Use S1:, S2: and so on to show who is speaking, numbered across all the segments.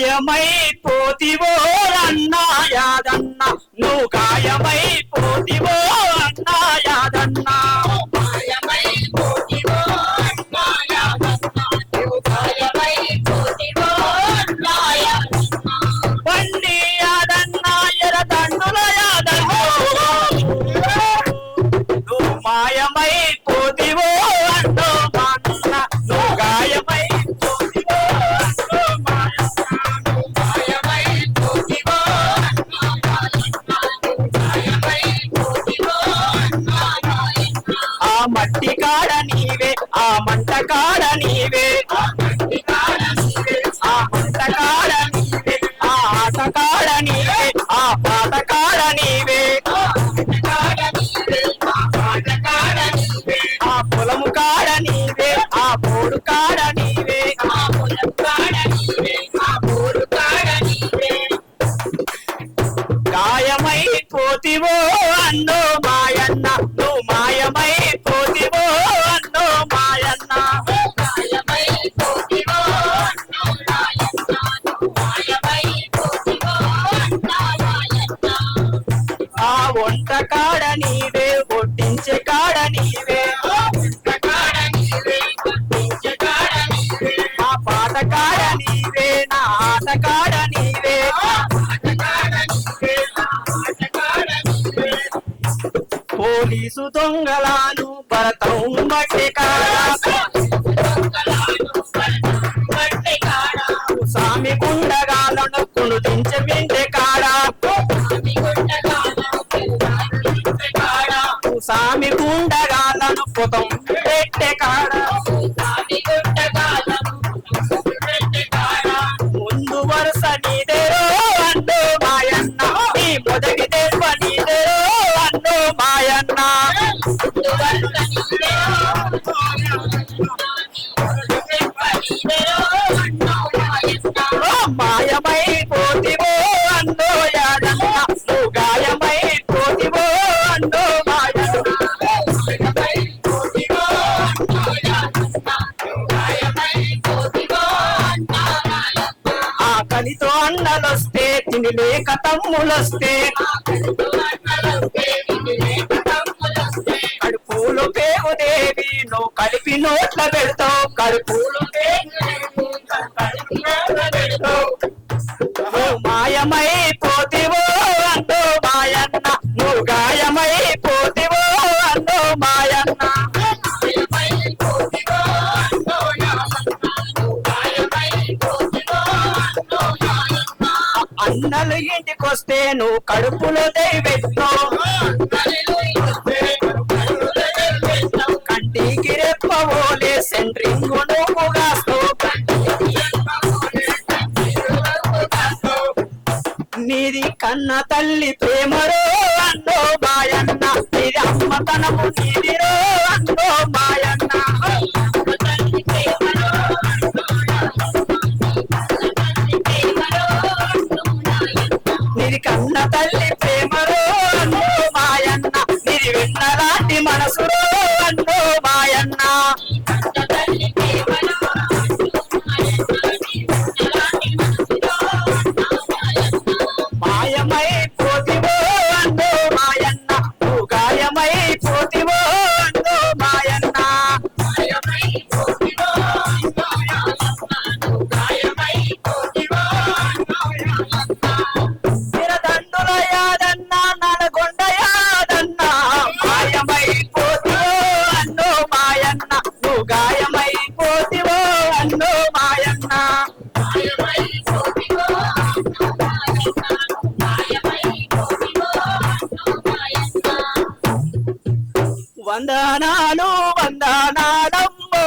S1: మాయమై పోతివో అన్నా యాదన్న నువ్వు గాయమై పోతివో అన్నా యాదన్న
S2: మాయమై పోతివో అన్నా యాదన్న నువ్వు గాయమై పోతివో అన్నా యాదన్న
S1: బండి యాదన్న ఎర్రదండుల యాదన్న నువ్వు మాయమై పోతివో అన్నో మాన్న నువ్వు గాయమై పోతివో అన్నో
S2: మాయమై పోతివో అన్నా యాదన్న నువ్వు గాయమై పోతివో అన్నా యాదన్న
S1: ఆ మట్టి కాడ నీవే ఆ మంట కాడ నీవే
S2: ఆ మట్టి కాడ నీవే
S1: ఆ మంట కాడ నీవే ఆ ఆట కాడ నీవే ఆ పాట కాడ నీవే
S2: ఆ కాడ నీవే ఆ పాట కాడ నీవే
S1: ఆ పొలము కాడ నీవే ఆ పోడు కాడ నీవే
S2: ఆ పొలం కాడ నీవే ఆ ఊరు కాడ నీవే
S1: గాయమై పోతివో అన్నో మాయన్న నువ్వు మాయమై పోతివో అన్నో మాయన్న
S2: మాయమై పోతివో అన్నా యాదన్న నువ్వు మాయమై పోతివో అన్నా యాదన్న
S1: ఆ వంట కాడ నీవే వడ్డించే కాడ నీవే
S2: కాడ నీవే కొట్టించే కాడ నీవే
S1: ఆ పాట కాడ నీవే నా ఆట కాడ నీవే
S2: ఆ పాట కాడ నీవే ఆ పాట కాడ నీవే
S1: పోలీసు దొంగలాను భరతం మట్టి కాడ
S2: దొంగలాను పట్టే కాడ
S1: సామి గుండగాలను కుణుదించే మింటే కాడ
S2: స్వామి గుంటగాలను పెట్టే కాడ
S1: సామి గుండగాలను పొతం పెట్టే కాడ
S2: స్వామి గుంటగాలను పెట్టే కాడ
S1: ముందు వరుస నీదేరో అన్నో మాయన్న నీ మొదటి దెబ్బ నీదేరో అన్నో మాయన్న
S2: ముందు వరుస నీవే
S1: ఓ మాయమై పోతివో అన్నో యాదన్న నువ్వు గాయమై పోతివో అన్నో మాయన్న ఆకలితో అన్నలొస్తే తిని లేక తమ్ములొస్తే కడుపులు పేగుదేవి నువ్వు కలిపి నోట్ల పెడతావు కడుపులు నువ్వు మాయమై పోతివో అన్నో మాయన్న నువ్వు గాయమై పోతివో అన్నో మాయన్న అన్నలు ఇంటికొస్తే నువ్వు కడుపులో దైవెత్తావు కంటికి రెప్పవోలే సెంట్రింగ్ నువ్వు కాస్తావు నీది కన్న తల్లి ప్రేమరో అన్నో మాయన్న నీది అమ్మతనము నీదిరో అన్నో మాయన్న నీది కన్న తల్లి ప్రేమరో అన్నో మాయన్న నీది వెన్నలాంటి మనసురో అన్నో మాయన్న మాయమై పోతివో అన్నో మాయన్న నువ్వు గాయమై పోతివో అన్నో మాయన్న తిరదండుల యాదన్న నల్గొండ యాదన్న మాయమై పోతివో అన్నో మాయన్న నువ్వు గాయమై పోతివో అన్నో మాయన్న వందనాలు వందనాలమ్మో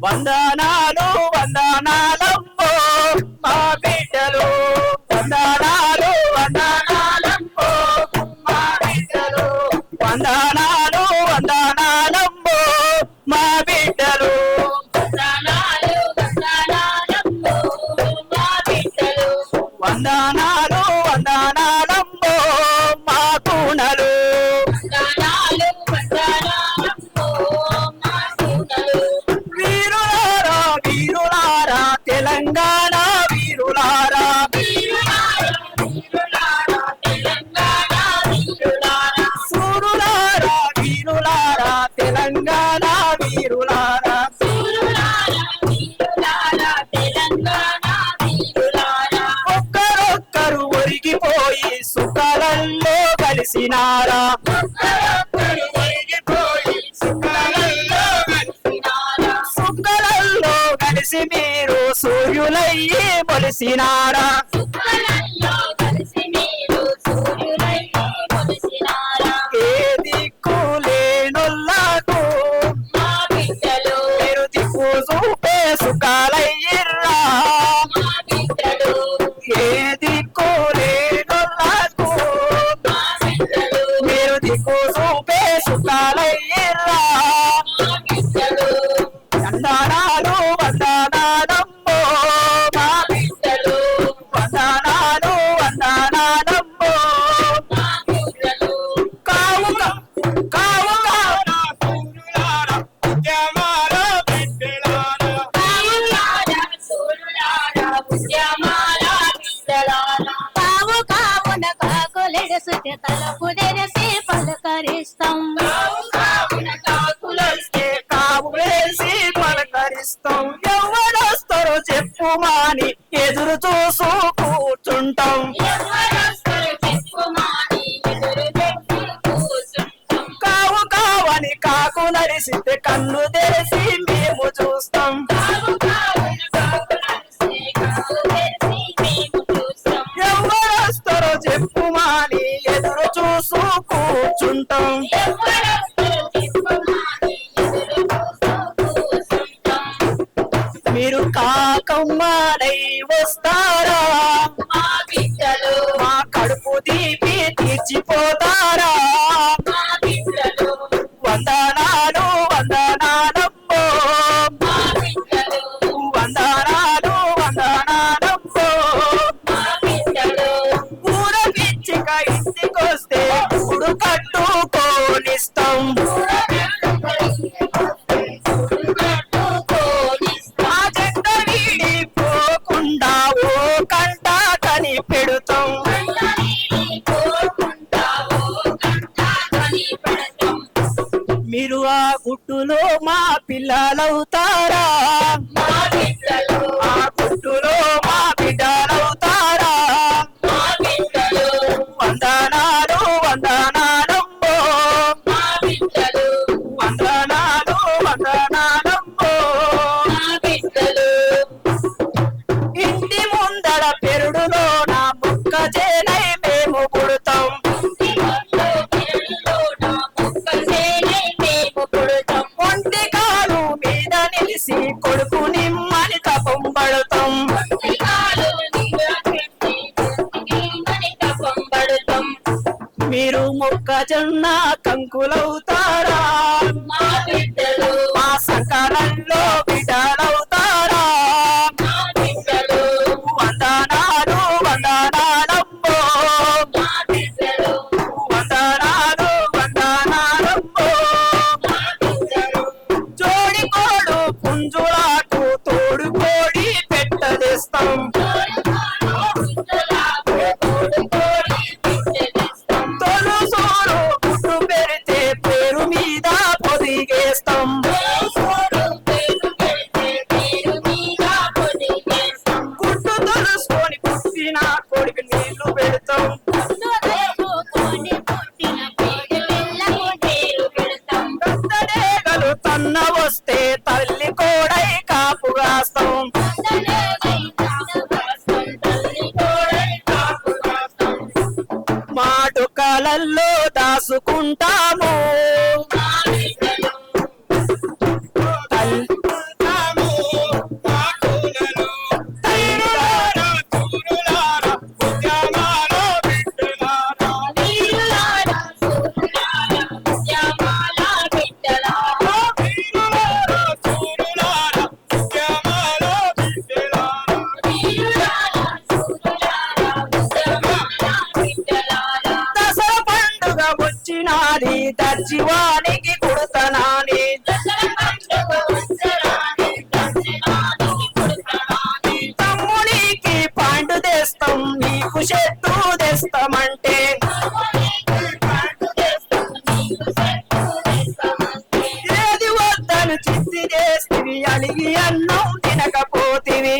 S1: వందనాలు వందనాలమ్మో మా బిడ్డలు వందనాలు వందనాలమ్మో మా బిడ్డలు వందనాలు వందనాలమ్మో మా బిడ్డలు వందనాలు వందనాలమ్మో మా కూనలు తెలంగాణ వీరులారా ఒక్కరొక్కరు ఒరిగిపోయి సుఖాలలో కలిసినారా సుఖాలలో కలిసి మీరు సూర్యులయ్యి మొలిసినారా ఏ దిక్కు లేనొల్లకు మీరు దిక్కు చూపే సుఖాలయ్యిర్రా ఏ దిక్కు లేనొల్లకు మీరు దిక్కు చూపే సుఖాలయ్యిర్రా వందనాలు వందనాలమ్మో మా బిడ్డలు వందనాలు వందనాలమ్మో కావుగా కావుగా
S3: కావు కావున కాకులెడసుతే తలుపు తెరిసి పలకరిస్తాం
S1: కావు వేసి పలకరిస్తాం ఎవరొస్తారో చెప్పుమాని ఎదురు చూసు కూర్చుంటాం కావు కావని కాకు నరిసితే కన్ను తెరిసి మేము చూస్తాం ఎవరొస్తారో చెప్పుమాని ఎదురు చూసు కూర్చుంటాం మీరు కాకమ్మాడై వస్తారా మా కడుపు దీపి తీర్చిపోతారా వందనాలు వందనాలమ్మో వందనాలు వందనాలమ్మో ఊర పిచ్చిక ఇంటికొస్తే గుడు కట్టుకోనిస్తాం ఆ జెండ వీడిపోకుండా ఓ కంట కని పెడుతాం మీరు ఆ గుట్టులో మా పిల్లలవుతారా ఆ గుట్టులో మా బిడ్డలవుతారా వందనాలు వందనాలమ్మో వందనాలు వందనాలమ్మో ఇంటి ముందర పెరుడులో నా ముక్క చేనై మేము పుడతాం ఒంటి కాలు మీద నిలిసి కొడుకు నిమ్మని తపం పడతాం మీరు మొక్కజొన్న కంకులవుతారా మా సకాలంలో బిడ్డలవుతారా వందనాలు వందనాలమ్మో వందనాలు వందనాలమ్మో జోడి కోడు పుంజులకు తోడు కోడి పెట్టదేస్తాం తొలుసూరు గుడ్డు పెడితే పేరు మీద పొదిగేస్తాం గుడ్డు తొలుసుకొని పుట్టిన కొడుకు నీళ్లు పెడతాం గద్దడేగలు తన్న వస్తే తల్లి కోడై కాపు కాస్తాం మాటుకాలల్లో దాసుకుంటాము దసరా పండుగ వచ్చినాది దర్జీవానికి కుడతనాని తమ్మునికి పాండు తెస్తాం నీకు చెట్టు తెస్తామంటే ఏది నన్ను చిత్తి చేస్తివి అలిగి అన్నం తినకపోతివి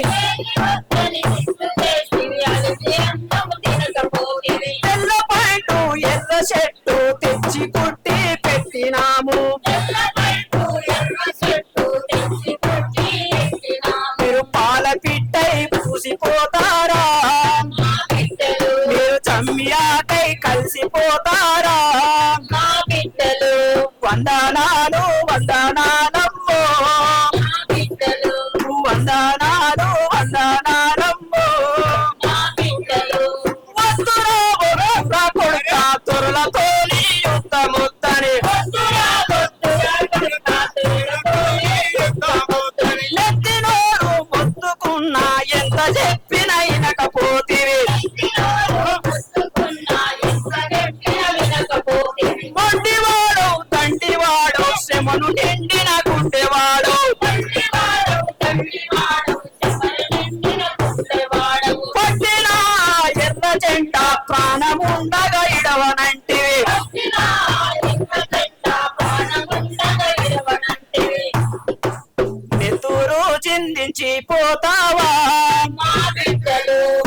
S1: తెల్ల పాయింటు ఎర్ర చెట్టు తెచ్చి కుట్టి పెట్టినాము మీరు పాల పిట్టై పూసిపోతారా మీరు చమ్మియాకై కలిసిపోతారా వందనాలు వందనాలమ్మో వందనాలు వందనాలమ్మో వస్తురా కొడుక తొరలతోని యుద్ధముత్తని నెత్తినోరు మొత్తుకున్నా ఎంత చెప్పిన ఇనకపోతివి మొండివాడు తంటివాడు శ్రమను నిండిన గుండెవాడు పట్టిన ఎర్ర జెండ ప్రాణముండగా ఇడవనంటివి నెత్తూరు చిందించి పోతావా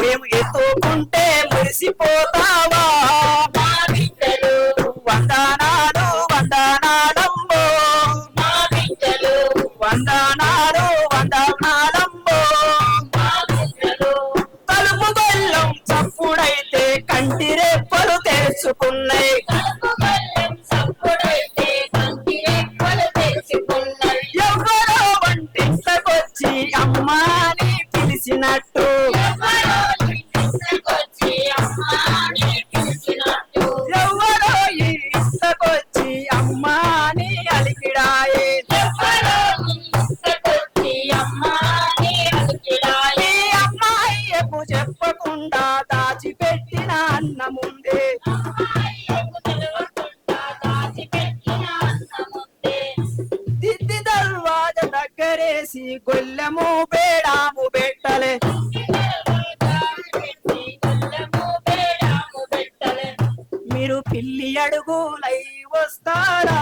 S1: మేము ఎత్తుకుంటే మురిసిపోతావా వందనాలు వందనాలమ్మో వందనాలు వందనాలమ్మో తలుపు బెల్లం చప్పుడైతే కంటి రెప్పలు తెరుచుకున్నాయి ఎవరో వంటింతకొచ్చి అమ్మా అని పిలిచినట్టు ఎవరో ఈ ఇంతకొచ్చి అమ్మా అని అలికిడాయే ఈ అమ్మాయికు చెప్పకుండా దాచిపెట్టిన అన్నముందే దిద్ది దర్వాజ దగ్గరేసి గొల్లెము బేడాము పెట్టలే మీరు పిల్లి అడుగులై వస్తారా